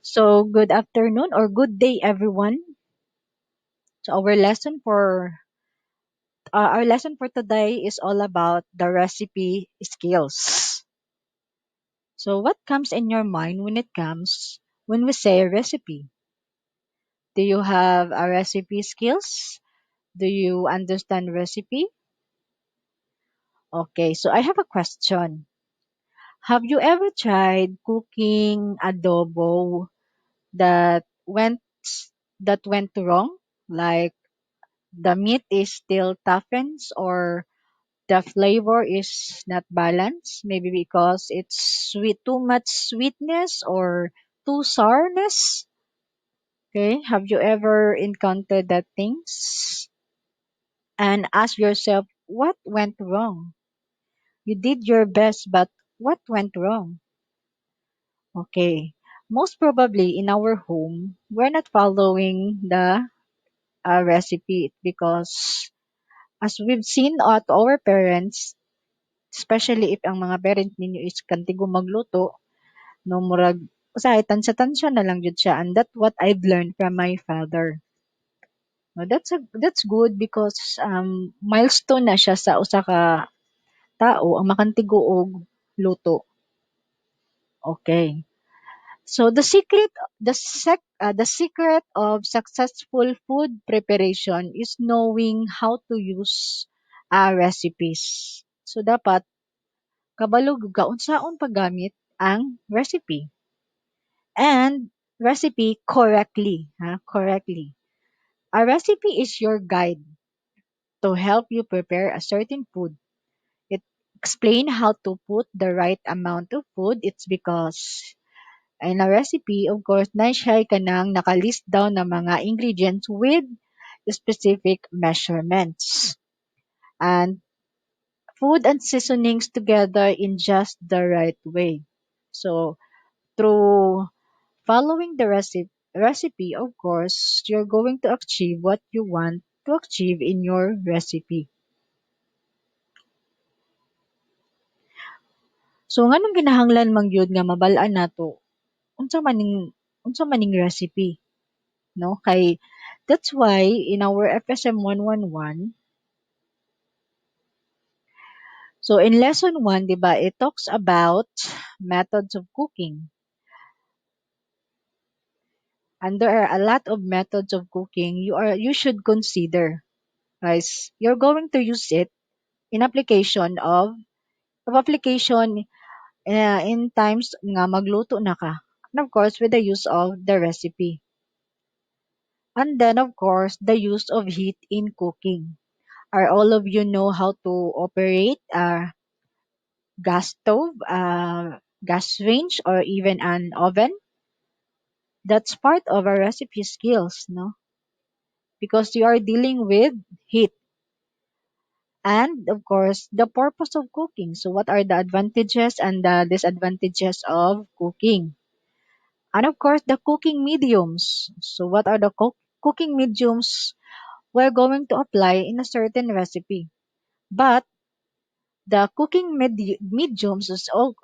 So, good afternoon or good day, everyone. So, our lesson for today is all about the recipe skills. So, what comes in your mind when we say recipe? Do you have a recipe skills? Do you understand recipe? Okay, so I have a question. Have you ever tried cooking adobo that went that went wrong? Like the meat is still toughens or the flavor is not balanced, maybe because it's too much sweetness or too sourness. Okay, have you ever encountered that things and ask yourself what went wrong? You did your best, but what went wrong? Okay, most probably in our home we're not following the recipe because as we've seen at our parents, especially if ang mga parents ninyo is kantigo magluto, no murag usahay tansya-tansya na lang jud siya, and that's what I've learned from my father. No, that's good because milestone na siya sa usa ka tao ang makantigo og luto. Okay. So the secret of successful food preparation is knowing how to use recipes. So dapat kabalo gyud ka unsaon paggamit ang recipe and recipe correctly, correctly. A recipe is your guide to help you prepare a certain food. It explain how to put the right amount of food. It's because in a recipe, of course, na siya kanang nakalist down ng mga ingredients with specific measurements. And food and seasonings together in just the right way. So, through following the recipe, of course, you're going to achieve what you want to achieve in your recipe. So nganong kinahanglan man gyud nga mabal-an nato unsa maning recipe, no? Kay that's why in our FSM 111, so in lesson 1, 'di ba, it talks about methods of cooking. And there are a lot of methods of cooking you should consider. Guys, you're going to use it in application in times nga magluto na ka. And of course, with the use of the recipe. And then, of course, the use of heat in cooking. Are all of you know how to operate a gas stove, gas range, or even an oven? That's part of our recipe skills, no? Because you are dealing with heat. And of course, the purpose of cooking. So, what are the advantages and the disadvantages of cooking? And of course, the cooking mediums. So, what are the cooking mediums we're going to apply in a certain recipe? But the cooking mediums is of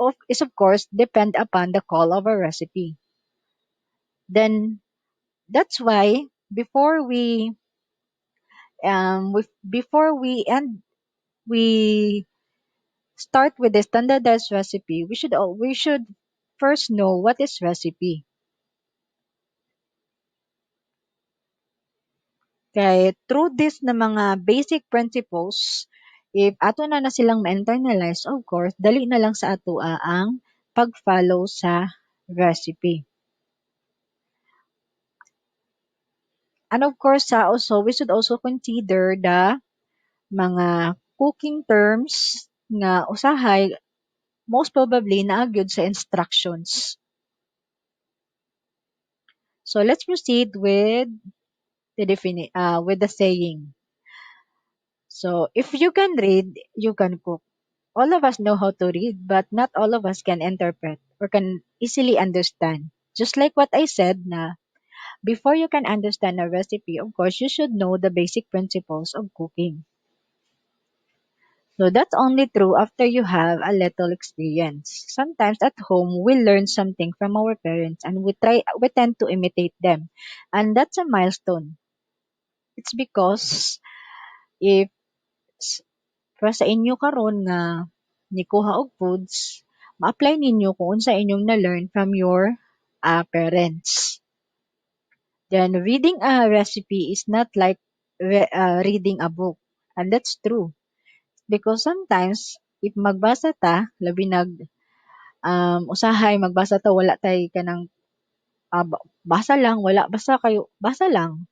course depend upon the call of a recipe. Then that's why before we start with the standardized recipe, we should first know what is recipe. Kay through this na mga basic principles, if ato na silang ma-internalize, of course, dali na lang sa ato ang pag-follow sa recipe. And of course, we should also consider the mga cooking terms nga usahay most probably naagyod sa instructions. So let's proceed with with the saying. So if you can read, you can cook. All of us know how to read, but not all of us can interpret or can easily understand. Just like what I said na before you can understand a recipe, of course, you should know the basic principles of cooking. So that's only true after you have a little experience. Sometimes at home we learn something from our parents and we tend to imitate them. And that's a milestone. It's because if s- para sa inyo karon nga nikuha og foods, ma-apply ninyo kung unsa inyong na-learn from your parents. Then reading a recipe is not like reading a book. And that's true. Because sometimes, if magbasa ta, labi usahay magbasa ta, wala tay ka ng basa lang, wala, basa lang.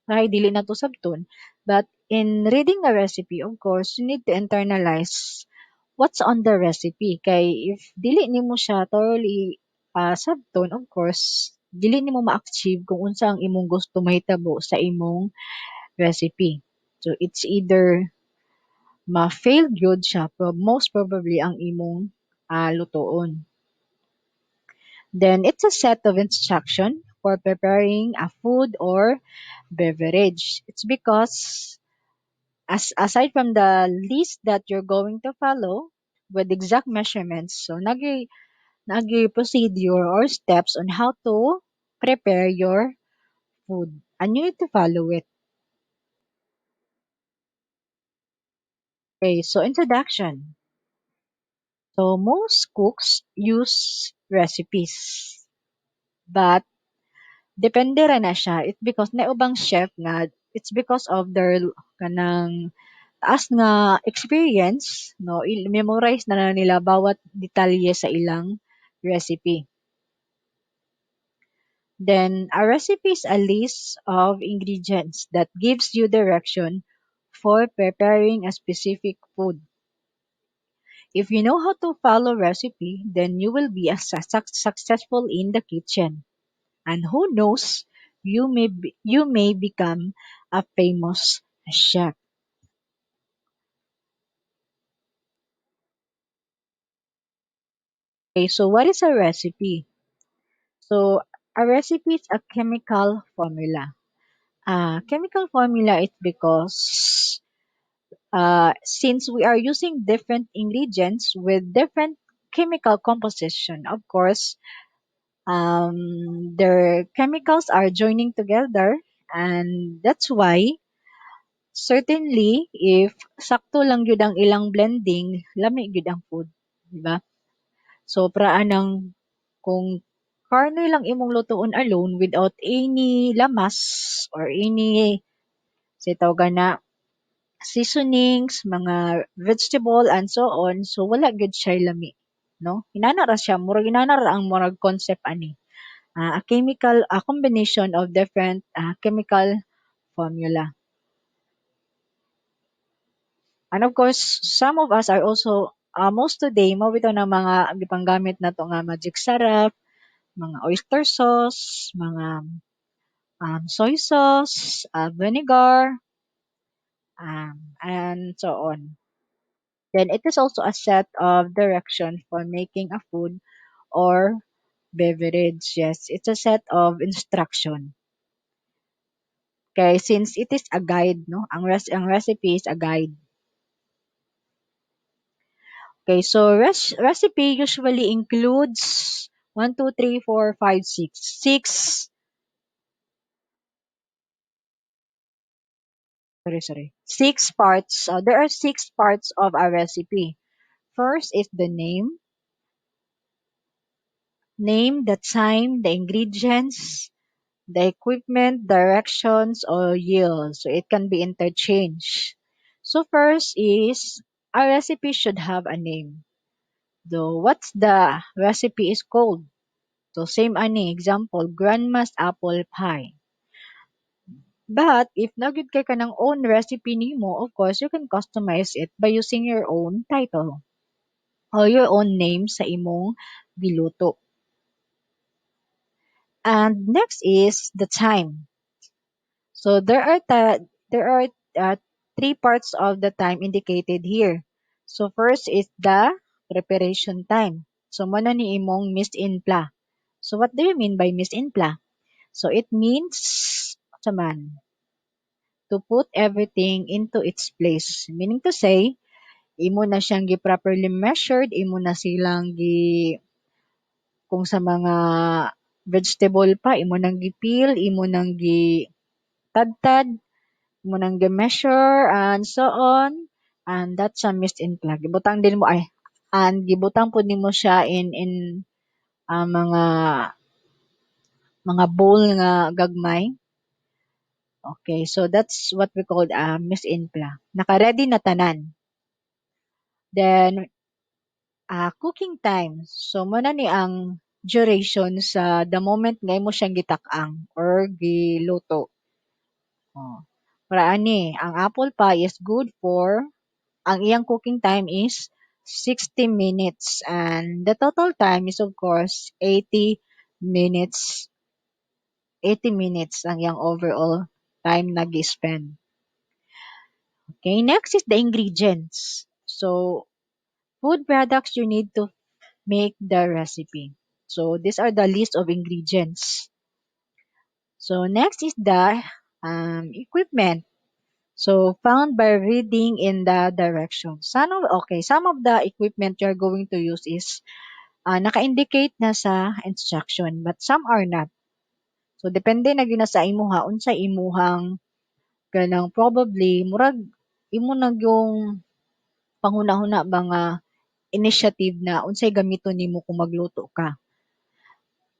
Ay, dili na to sabton. But in reading a recipe, of course, you need to internalize what's on the recipe. Kay if dili nimo siya thoroughly sabton, of course, dili nimo ma-achieve kung unsa ang imong gusto mahitabo sa imong recipe. So it's either ma-fail gyud siya, most probably ang imong lutoon. Then it's a set of instruction for preparing a food or beverage. It's because aside from the list that you're going to follow with exact measurements, so nagi procedure or steps on how to prepare your food, and you need to follow it. Okay, so introduction. So most cooks use recipes, but depende ra na siya. It's because na ubang chef nga it's because of their kanang taas nga experience, no, memorize na nila bawat detalye sa ilang recipe. Then, a recipe is a list of ingredients that gives you direction for preparing a specific food. If you know how to follow recipe, then you will be successful in the kitchen. And who knows, you may become a famous chef. Okay, so what is a recipe? So, a recipe is a chemical formula. Chemical formula is because since we are using different ingredients with different chemical composition, of course, their chemicals are joining together, and that's why certainly if sakto lang yun ang ilang blending, lami yun ang food, di ba? So, praan ng kung karne lang imong lutoon alone without any lamas or any say tawag na seasonings, mga vegetable and so on, so wala gyud siya lami, no? Inana ra siya, murag inana ra ang murag concept ani. A combination of different chemical formula. And of course, some of us are also most today mo bitaw ng mga gipanggamit nato nga magic syrup, mga oyster sauce, mga soy sauce, vinegar, and so on. Then it is also a set of direction for making a food or beverage. Yes, it's a set of instruction. Okay, since it is a guide, no? Ang recipe is a guide. Okay, so recipe usually includes one, 2, 3, 4, 5, 6. Sorry. Six parts. There are six parts of a recipe. First is the name, the time, the ingredients, the equipment, directions, or yield. So it can be interchanged. So first is a recipe should have a name. So what's the recipe is called? So same ani example, grandma's apple pie. But if nagid kay ka ng own recipe nimo, of course you can customize it by using your own title or your own name sa imong giluto. And next is the time. So there are three parts of the time indicated here. So first is the preparation time. So mo na ni imong mist in pla. So what do you mean by mist in pla? So it means sa man to put everything into its place. Meaning to say, imo na siyang gi properly measured, imo na silang gi kung sa mga vegetable pa, imo nang gi-peel, imo nang gi-tadtad, imo nang gi-measure, and so on. And that's a mist in plug. Gibutang din mo ay and gibutang pud nimo siya in mga bowl nga gagmay. Okay, so that's what we call mist in plug. Naka-ready na tanan. Then cooking time. So mo na ni ang duration sa the moment nga imo siyang gitak-ang or giluto. Oh. Para ani, ang apple pie is good for ang iyang cooking time is 60 minutes and the total time is of course 80 minutes. 80 minutes ang iyang overall time nag-spend. Okay, next is the ingredients. So, food products you need to make the recipe. So, these are the list of ingredients. So, next is the equipment. So, found by reading in the directions. Some of the equipment you're going to use is naka-indicate na sa instruction, but some are not. So, depende na gyud na sa imuha, unsa imuhang kanang probably, murag, imo na yung panghuna-huna ba nga initiative na unsay gamiton nimo kung magluto ka.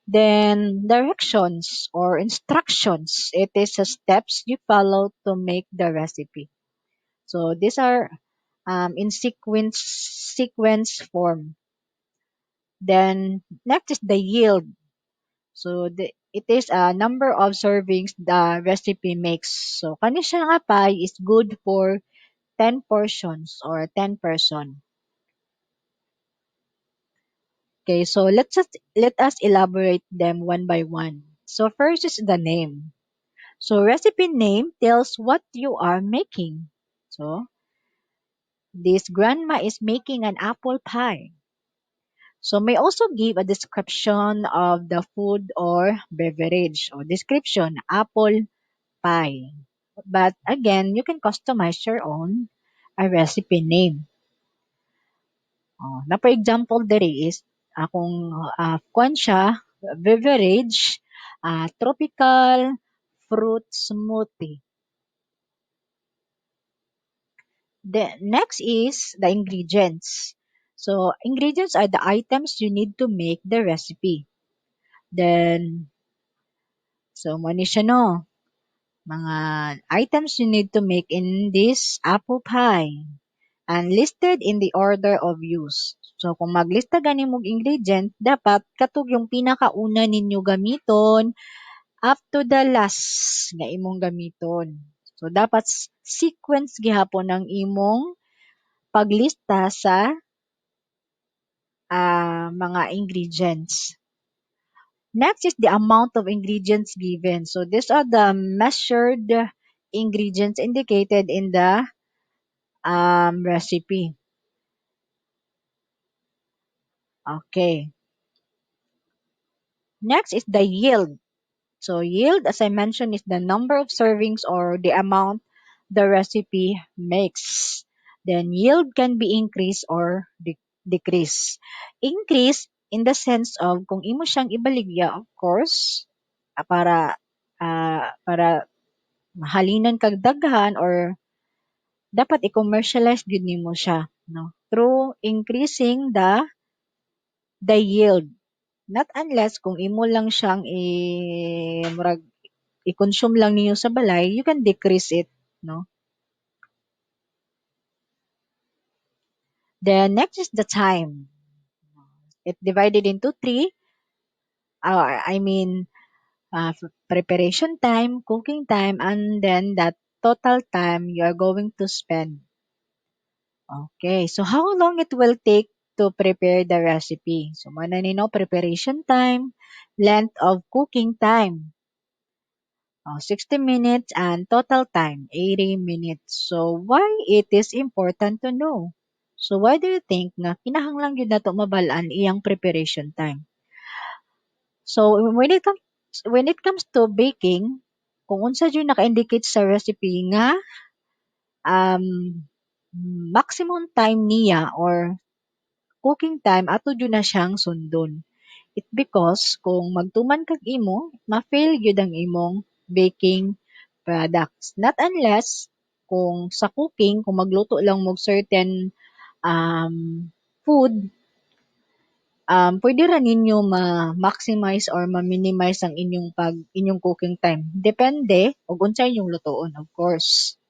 Then, directions or instructions. It is the steps you follow to make the recipe. So, these are in sequence form. Then, next is the yield. So, it is a number of servings the recipe makes. So, kani siya nga pie is good for 10 portions or 10 person. Okay, so let us elaborate them one by one. So first is the name. So recipe name tells what you are making. So this grandma is making an apple pie. So may also give a description of the food or beverage or description apple pie. But again, you can customize your own a recipe name. Oh, na for example diri is akong kuan siya beverage tropical fruit smoothie. The next is the ingredients. So ingredients are the items you need to make the recipe. Then mo ni siya no mga items you need to make in this apple pie and listed in the order of use. So, kung maglista gani mong ingredient, dapat katog yung pinakauna ninyo gamiton up to the last nga imong gamiton. So, dapat sequence gihapon ang imong paglista sa mga ingredients. Next is the amount of ingredients given. So, these are the measured ingredients indicated in the recipe. Okay. Next is the yield. So yield, as I mentioned, is the number of servings or the amount the recipe makes. Then yield can be increased or decrease. Increase in the sense of kung imo siyang ibaligya, of course, para mahalinan kag daghan or dapat i-commercialize gyud nimo siya, no? Through increasing the yield. Not unless kung imo lang siyang murag i-consume lang niyo sa balay, you can decrease it, no? Then next is the time. It divided into three. I mean, preparation time, cooking time, and then that total time you are going to spend. Okay, so how long it will take to prepare the recipe? So, mananino preparation time, length of cooking time. 60 minutes and total time 80 minutes. So why it is important to know? So why do you think nga kinahanglan gyud nato mabalaan iyang preparation time? So when it comes to baking, kung unsa jud naka-indicate sa recipe nga um maximum time niya or cooking time ato jud na siyang sundon. It because kung magtuman kag imo, ma-fail gyud ang imong baking products. Not unless kung sa cooking, kung magluto lang mo certain um, food, pwede ra ninyo ma-maximize or ma-minimize ang inyong cooking time. Depende ug unsa inyong lutoon, of course.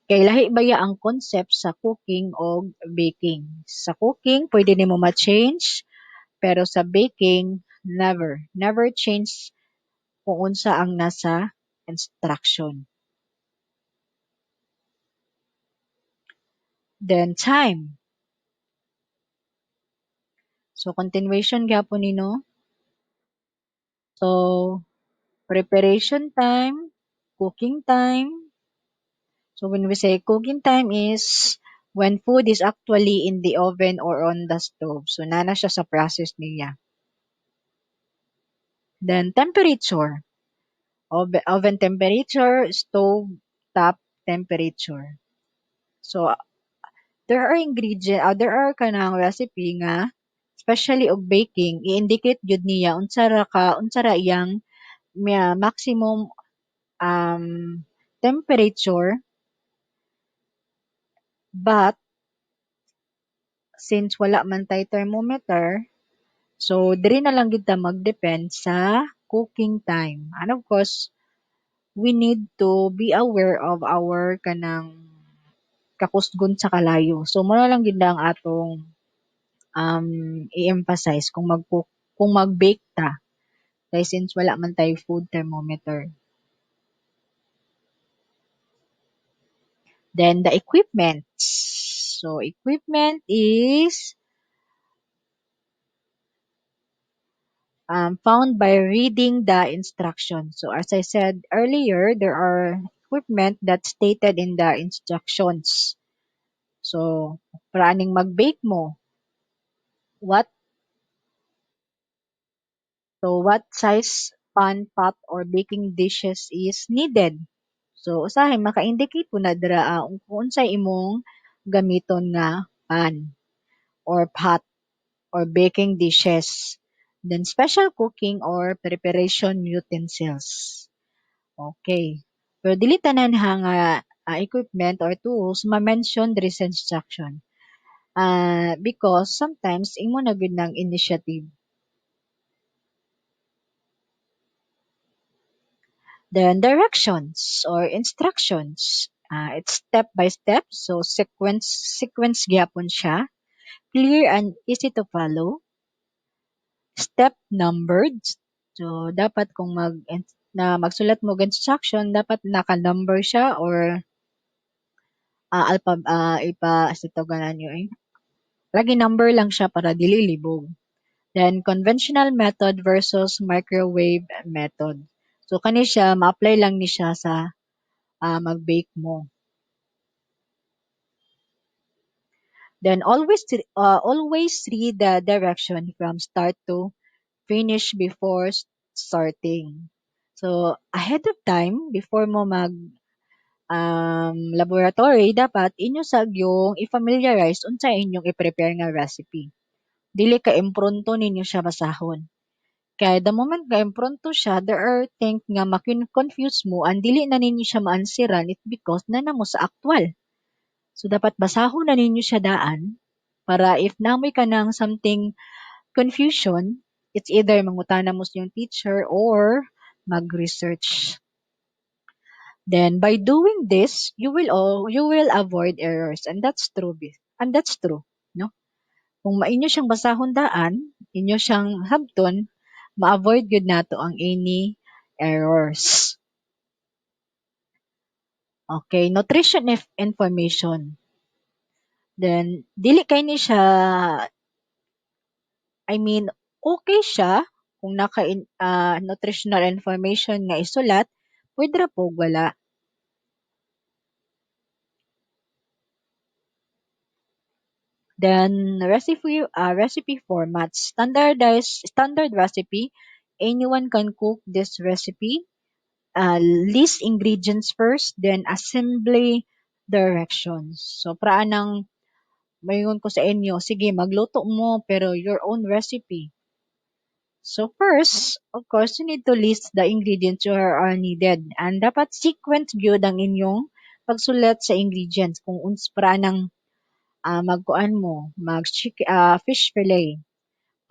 Kay lahi baya ang concept sa cooking o baking. Sa cooking, pwede nimo ma-change, pero sa baking, never. Never change kung unsa ang nasa instruction. Then time. So continuation gyapon nino. So preparation time, cooking time. So when we say cooking time is when food is actually in the oven or on the stove. So nana siya sa process niya. Then temperature. Oven temperature, stove top temperature. So there are there are kanang recipe nga especially og baking i-indicate jud niya unsa ra iyang maximum um temperature, but since wala man tay thermometer, so diri na lang gid ta mag-depend sa cooking time. And of course, we need to be aware of our kanang kakusgon sa kalayo. So mo na lang gid ang atong um i-emphasize kung mag-bake ta. Kay since wala man tayo food thermometer. Then the equipment. So equipment is found by reading the instructions. So as I said earlier, there are equipment that's stated in the instructions. So, para aning mag-bake mo, what what size pan, pot, or baking dishes is needed. So, usahay maka-indicate po na dira kung unsay imong gamiton nga pan or pot or baking dishes. Then special cooking or preparation utensils. Okay. Pero dili tanan ha nga equipment or tools ma-mention diri sa instruction. Because sometimes imo na gud ng initiative. Then directions or instructions. It's step by step, so sequence gyapon siya. Clear and easy to follow. Step numbered. So dapat kung magsulat mo og instruction, dapat naka-number siya or ito ganan yun eh. Lagi number lang siya para dili libog. Then conventional method versus microwave method. So kani siya ma-apply lang ni siya sa mag-bake mo. Then always read the direction from start to finish before starting. So ahead of time before mo mag laboratory dapat inyo sag yung i-familiarize unsa inyong i-prepare nga recipe. Dili ka impronto ninyo siya basahon. Kaya the moment nga impronto siya, there are things nga makin-confuse mo and dili na ninyo siya maansiran it because na mo sa actual. So dapat basahon na ninyo siya daan para if namoy ka ng something confusion, it's either mangutana mo sa yung teacher or mag-research. Then by doing this, you will avoid errors and that's true. And that's true, no? Kung mainyo siyang basahon daan, inyo siyang habton, ma-avoid gyud nato ang any errors. Okay, nutrition information. Then dili kay ni siya okay siya kung nutritional information nga isulat, pwede ra po wala. Then recipe formats, standard recipe. Anyone can cook this recipe. List ingredients first, then assembly directions. So, praanang mayon ko sa inyo, sige, magluto mo, pero your own recipe. So first, of course, you need to list the ingredients you are needed. And dapat sequence gyud ang inyong pagsulat sa ingredients. Kung uns praanang magkuan mo, fish fillet.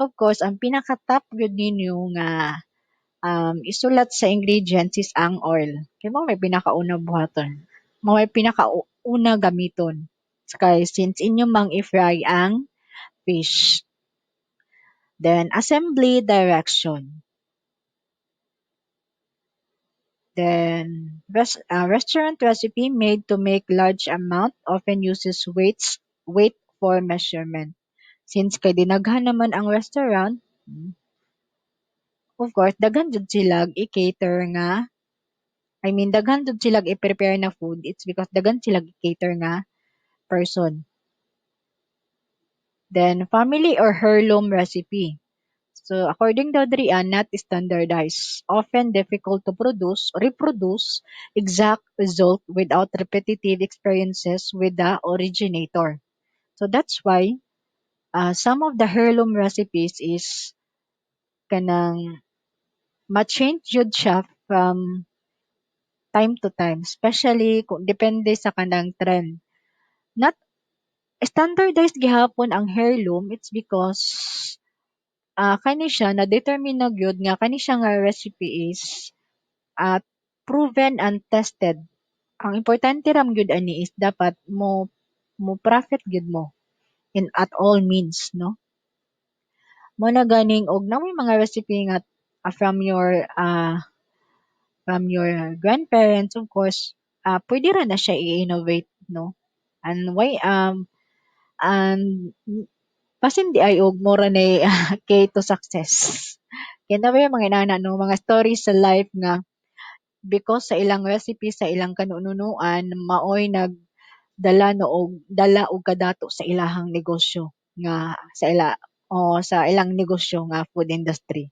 Of course, ang pinaka-top gyud ninyo nga isulat sa ingredients is ang oil. Kaya mo may pinakauna buhaton. Mo may pinakauna gamiton. Kaya since inyo mang i-fry ang fish. Then, assembly direction. Then, restaurant recipe made to make large amount often uses weight for measurement. Since kay dinaghan naman ang restaurant, of course, daghan jud sila i-cater nga, daghan jud sila i-prepare na food. It's because daghan sila i-cater nga person. Then, family or heirloom recipe. So, according to Adrian, not standardized, often difficult to reproduce exact result without repetitive experiences with the originator. So that's why some of the heirloom recipes is kanang ma-change yun siya from time to time, especially kung depende sa kanang trend. Not standardized gihapon ang heirloom, it's because kani siya na-determine na gyud nga kani siya nga recipe is at proven and tested. Ang importante ram gyud ani is dapat mo profit gyud mo in at all means, no? Mo na ganing og na may mga recipe nga from your grandparents, of course, pwede ra na siya i-innovate, no? And why and pasin di ay og mora na key to success. Kaya na ba yung mga inana, no? Mga stories sa life nga because sa ilang recipe sa ilang kanunuan maoy dala og kadato sa ilahang negosyo nga sa ilang negosyo nga food industry.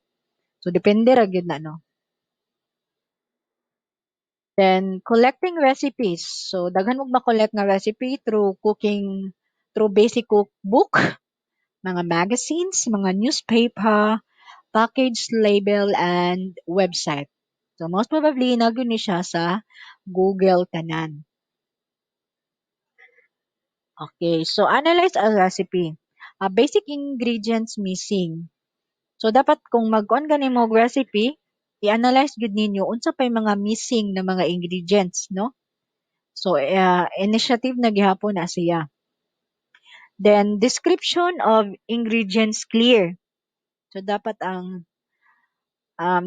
So depende ra gyud na, no. Then collecting recipes. So daghan mo ma-collect nga recipe through basic cookbook, mga magazines, mga newspaper, package label and website. So most probably nagyud ni siya sa Google tanan. Okay, so analyze a recipe. Basic ingredients missing. So dapat kung mag-on gani mo og recipe, i-analyze gud ninyo unsa pay mga missing na mga ingredients, no? So initiative na gihapon na siya. Then description of ingredients clear. So dapat ang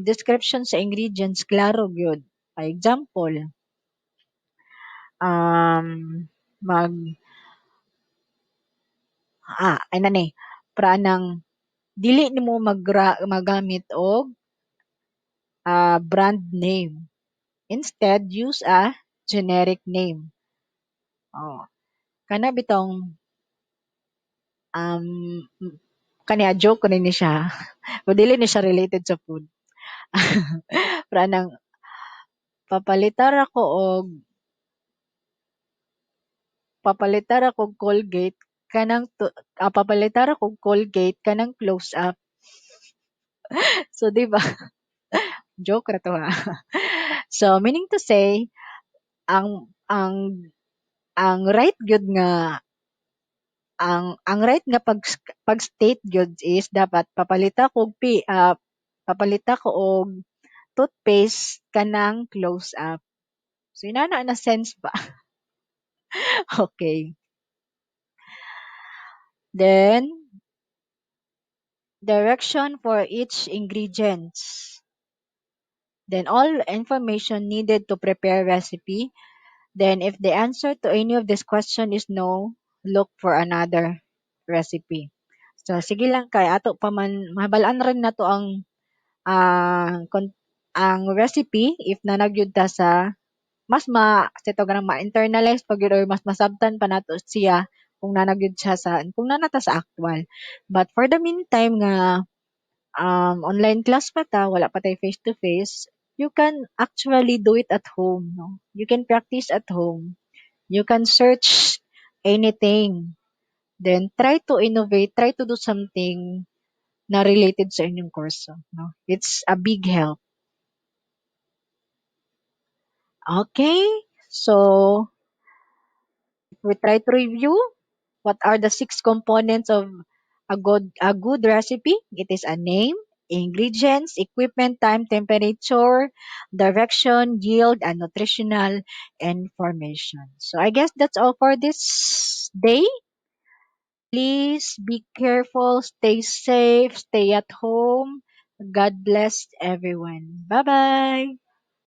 description sa ingredients klaro gyud. For example, mag ay na ni para nang dili nimo magamit og brand name. Instead, use a generic name. Oh, kana bitong um kaniya joke ko ni siya. Kung dili ni siya related sa food. Para nang papalitar ako og Colgate papalitar ako og Colgate kanang close up. So di ba? Joke ra to ha. So meaning to say ang right gyud nga ang right nga pag-state gyud is dapat papalita ko og toothpaste kanang close up. So inana na sense ba? Okay. Then direction for each ingredients. Then all information needed to prepare recipe. Then if the answer to any of this question is no, look for another recipe. So sige lang kay ato pa man mahabalaan rin nato ang recipe if nanagyud ta sa mas sito ganang ma-internalize pag yun or mas masabtan pa nato siya kung nanagyud siya kung nanata sa actual. But for the meantime nga online class pa ta, wala pa tayo face to face, you can actually do it at home, no? You can practice at home. You can search anything. Then try to innovate, try to do something na related sa inyong kurso. No? It's a big help. Okay? So, we try to review what are the six components of a good recipe. It is a name, ingredients, equipment, time, temperature, direction, yield, and nutritional information. So I guess that's all for this day. Please be careful, stay safe, stay at home. God bless everyone. Bye bye.